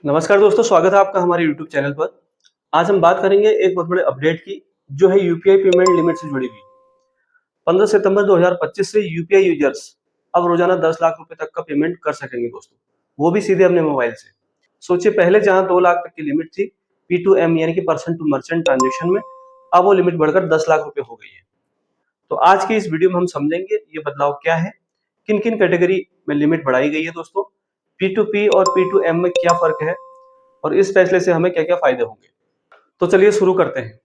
नमस्कार दोस्तों, स्वागत है आपका हमारे YouTube चैनल पर। आज हम बात करेंगे एक बहुत बड़े अपडेट की, जो है यूपीआई पेमेंट लिमिट से जुड़ी हुई। 15 सितंबर 2025 से यूपीआई यूजर्स अब रोजाना 10 लाख रुपए तक का पेमेंट कर सकेंगे दोस्तों, वो भी सीधे अपने मोबाइल से। सोचिए, पहले जहां 2 लाख तक की लिमिट थी P2M यानी कि पर्सन टू मर्चेंट ट्रांजेक्शन में, अब वो लिमिट बढ़कर 10 लाख रुपए हो गई है। तो आज की इस वीडियो में हम समझेंगे ये बदलाव क्या है, किन किन कैटेगरी में लिमिट बढ़ाई गई है दोस्तों, P2P और P2M में क्या फर्क है, और इस फैसले से हमें क्या क्या फायदे होंगे। तो चलिए शुरू करते हैं।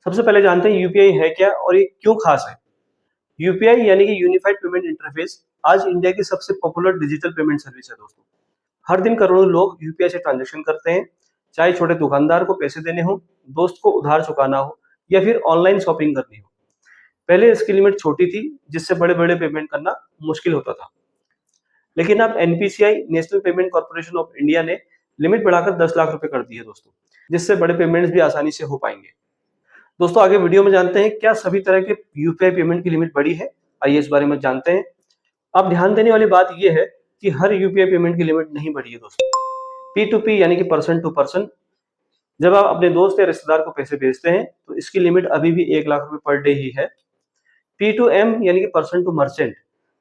सबसे पहले जानते हैं यूपीआई है क्या और ये क्यों खास है। यूपीआई यानी कि यूनिफाइड पेमेंट इंटरफेस आज इंडिया की सबसे पॉपुलर डिजिटल पेमेंट सर्विस है दोस्तों। हर दिन करोड़ों लोग यूपीआई से ट्रांजैक्शन करते हैं, चाहे छोटे दुकानदार को पैसे देने हो, दोस्त को उधार चुकाना हो, या फिर ऑनलाइन शॉपिंग करनी हो। पहले इसकी लिमिट छोटी थी, जिससे बड़े बड़े पेमेंट करना मुश्किल होता था, लेकिन अब NPCI national payment corporation of India ने लिमिट बढ़ाकर 10 लाख रुपए कर दी है दोस्तों, जिससे बड़े पेमेंट्स भी आसानी से हो पाएंगे। दोस्तों आगे वीडियो में जानते हैं क्या सभी तरह के यूपीआई पेमेंट की लिमिट बढ़ी है। आइए इस बारे में जानते हैं। अब ध्यान देने वाली बात यह है कि हर यूपीआई पेमेंट की लिमिट नहीं बढ़ी है दोस्तों। P2P यानी कि पर्सन टू पर्सन, जब आप अपने दोस्त या रिश्तेदार को पैसे भेजते हैं तो इसकी लिमिट अभी भी 1 लाख रुपए पर डे ही है। P2M यानी कि पर्सन टू मर्चेंट,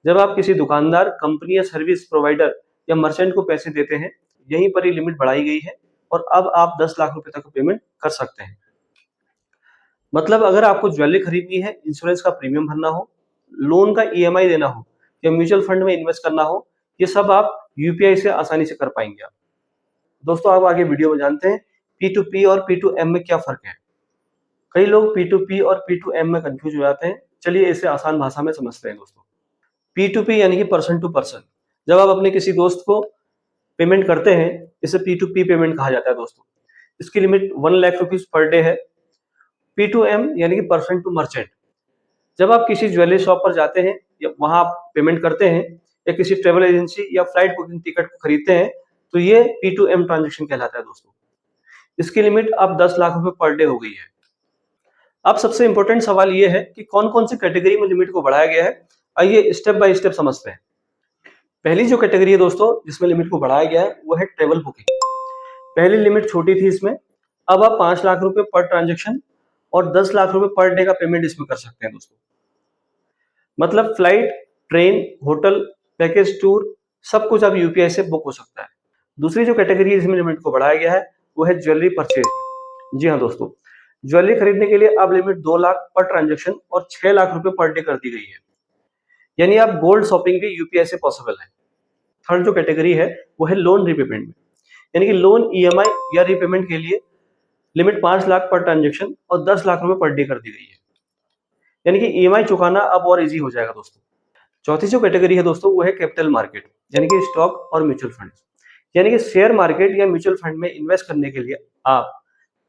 जब आप किसी दुकानदार, कंपनी या सर्विस प्रोवाइडर या मर्चेंट को पैसे देते हैं, यहीं पर ही लिमिट बढ़ाई गई है और अब आप 10 लाख रुपए तक पेमेंट कर सकते हैं। मतलब अगर आपको ज्वेलरी खरीदनी है, इंश्योरेंस का प्रीमियम भरना हो, लोन का ईएमआई देना हो या म्यूचुअल फंड में इन्वेस्ट करना हो, ये सब आप यूपीआई से आसानी से कर पाएंगे आप। दोस्तों आप आगे वीडियो में जानते हैं P2P और P2M में क्या फर्क है। कई लोग P2P और P2M में कंफ्यूज हो जाते हैं, चलिए इसे आसान भाषा में समझते हैं दोस्तों। P2P यानी कि पर्सन टू पर्सन, जब आप अपने किसी दोस्त को पेमेंट करते हैं, इसे P2P पेमेंट कहा जाता है दोस्तों। इसकी limit 1 lakh rupees per day है। P2M यानी कि पर्सन टू मर्चेंट, जब आप किसी ज्वेलरी शॉप पर जाते हैं या वहां पेमेंट करते हैं या किसी ट्रेवल एजेंसी या फ्लाइट बुकिंग टिकट को खरीदते हैं, तो ये P2M ट्रांजेक्शन कहलाता है दोस्तों। इसकी लिमिट अब 10 लाख रुपए पर डे हो गई है। अब सबसे इंपॉर्टेंट सवाल ये है कि कौन कौन सी कैटेगरी में लिमिट को बढ़ाया गया है। आइए स्टेप बाय स्टेप समझते हैं। पहली जो कैटेगरी है दोस्तों जिसमें लिमिट को बढ़ाया गया है, वो है ट्रेवल बुकिंग। पहली लिमिट छोटी थी इसमें, अब आप 5 लाख रुपए पर ट्रांजेक्शन और 10 लाख रुपए पर डे का पेमेंट इसमें कर सकते हैं दोस्तों। मतलब flight, train, hotel, package tour, सब कुछ अब यूपीआई से बुक हो सकता है। दूसरी जो कैटेगरी इसमें लिमिट को बढ़ाया गया है, वो है ज्वेलरी परचेज। जी हाँ दोस्तों, ज्वेलरी खरीदने के लिए अब लिमिट 2 लाख पर ट्रांजेक्शन और 6 लाख रुपए पर डे कर दी गई है। यानी अब गोल्ड शॉपिंग भी यूपीआई से पॉसिबल है। थर्ड जो कैटेगरी है वो है लोन रीपेमेंट में, यानी कि लोन, ईएमआई या रीपेमेंट के लिए लिमिट 5 लाख पर ट्रांजेक्शन और 10 लाख रुपए पर डे कर दी गई है। यानी कि ईएमआई चुकाना अब और इजी हो जाएगा दोस्तों। चौथी जो कैटेगरी है दोस्तों वो है कैपिटल मार्केट, यानी कि स्टॉक और म्यूचुअल फंड। यानी कि शेयर मार्केट या म्यूचुअल फंड में इन्वेस्ट करने के लिए आप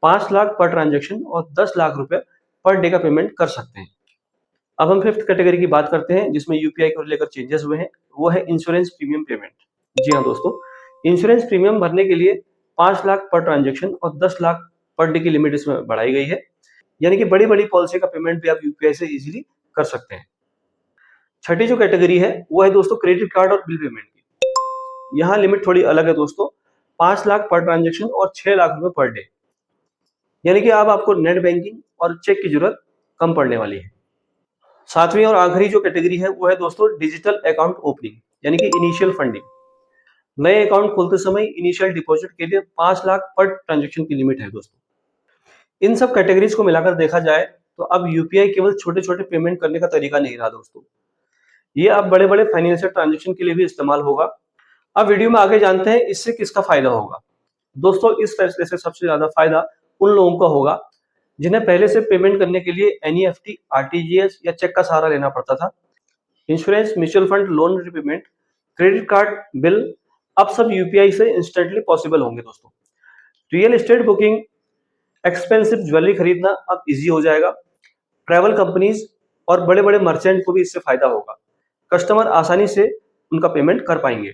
5 लाख पर ट्रांजेक्शन और 10 लाख रुपए पर डे का पेमेंट कर सकते हैं। अब हम फिफ्थ कैटेगरी की बात करते हैं जिसमें यूपीआई को लेकर चेंजेस हुए हैं, वो है इंश्योरेंस प्रीमियम पेमेंट। जी हाँ दोस्तों, इंश्योरेंस प्रीमियम भरने के लिए 5 लाख पर ट्रांजेक्शन और 10 लाख पर डे की लिमिट इसमें बढ़ाई गई है। यानी कि बड़ी बड़ी पॉलिसी का पेमेंट भी आप यूपीआई से इजीली कर सकते हैं। छठी जो कैटेगरी है वो है दोस्तों क्रेडिट कार्ड और बिल पेमेंट की। यहाँ लिमिट थोड़ी अलग है दोस्तों, 5 लाख पर ट्रांजेक्शन और 6 लाख रुपए पर डे। यानी कि अब आपको नेट बैंकिंग और चेक की जरूरत कम पड़ने वाली है। सातवीं और आखिरी जो कैटेगरी है वो है दोस्तों डिजिटल अकाउंट ओपनिंग, यानी कि इनिशियल फंडिंग। नए अकाउंट खोलते समय इनिशियल डिपॉजिट के लिए 5 लाख पर ट्रांजेक्शन की लिमिट है दोस्तों। इन सब कैटेगरीज को मिलाकर देखा जाए तो अब यूपीआई केवल छोटे छोटे पेमेंट करने का तरीका नहीं रहा दोस्तों, ये अब बड़े बड़े फाइनेंशियल ट्रांजेक्शन के लिए भी इस्तेमाल होगा। अब वीडियो में आगे जानते हैं इससे किसका फायदा होगा। दोस्तों इस फैसले से सबसे ज्यादा फायदा उन लोगों का होगा जिन्हें पहले से पेमेंट करने के लिए एनईएफटी, आरटीजीएस या चेक का सहारा लेना पड़ता था। Insurance, mutual fund, loan repayment, credit card, bill, अब सब यूपीआई से इंस्टेंटली पॉसिबल होंगे दोस्तों। Real estate booking, expensive jewellery खरीदना अब इजी हो जाएगा। ट्रैवल कंपनीज और बड़े बड़े मर्चेंट को भी इससे फायदा होगा। कस्टमर आसानी से उनका पेमेंट कर पाएंगे।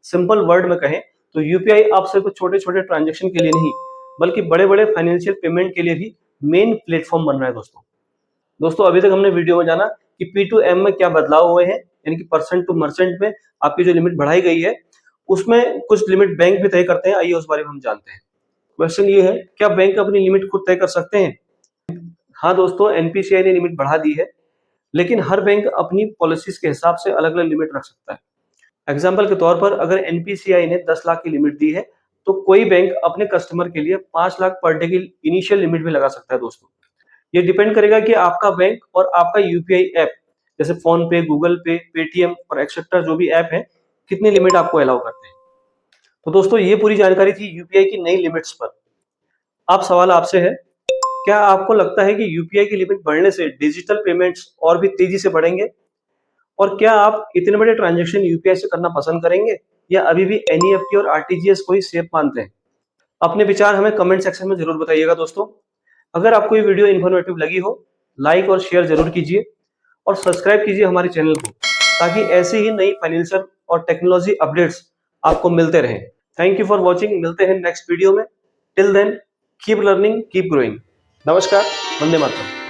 सिंपल वर्ड में कहें तो यूपीआई अब सिर्फ छोटे छोटे ट्रांजेक्शन के लिए नहीं, बल्कि बड़े बड़े फाइनेंशियल पेमेंट के लिए भी मेन प्लेटफॉर्म बन रहा है दोस्तों। दोस्तों अभी तक हमने वीडियो में जाना कि P2M में क्या बदलाव हुए हैं, यानी कि पर्सन टू मर्चेंट में आपकी जो लिमिट बढ़ाई गई है उसमें कुछ लिमिट बैंक भी तय करते हैं। आइए उस बारे में हम जानते हैं। क्वेश्चन ये है, क्या बैंक अपनी लिमिट खुद तय कर सकते हैं? हाँ दोस्तों, एनपीसीआई ने लिमिट बढ़ा दी है, लेकिन हर बैंक अपनी पॉलिसीज के हिसाब से अलग अलग लिमिट रख सकता है। एग्जाम्पल के तौर पर अगर एनपीसीआई ने 10 लाख की लिमिट दी है, तो कोई बैंक अपने कस्टमर के लिए 5 लाख पर डे की इनिशियल लिमिट भी लगा सकता है दोस्तों। ये डिपेंड करेगा कि आपका बैंक और आपका यूपीआई ऐप जैसे फोन पे, गूगल पे, पेटीएम और एक्सेट्रा जो भी ऐप है, कितनी लिमिट आपको अलाउ करते हैं। तो दोस्तों, ये पूरी जानकारी थी यूपीआई की नई लिमिट्स पर। अब सवाल आपसे है, क्या आपको लगता है कि यूपीआई की लिमिट बढ़ने से डिजिटल पेमेंट्स और भी तेजी से बढ़ेंगे? और क्या आप इतने बड़े ट्रांजैक्शन यूपीआई से करना पसंद करेंगे, या अभी भी एनईएफटी और आरटीजीएस को ही सेफ मानते हैं? अपने विचार हमें कमेंट सेक्शन में जरूर बताइएगा दोस्तों। अगर आपको ये वीडियो इन्फॉर्मेटिव लगी हो, लाइक और शेयर जरूर कीजिए और सब्सक्राइब कीजिए हमारे चैनल को, ताकि ऐसी ही नई फाइनेंशियल और टेक्नोलॉजी अपडेट्स आपको मिलते रहें। Thank you for watching. मिलते हैं नेक्स्ट वीडियो में। Till then, keep learning, keep growing. नमस्कार, वंदे मातरम।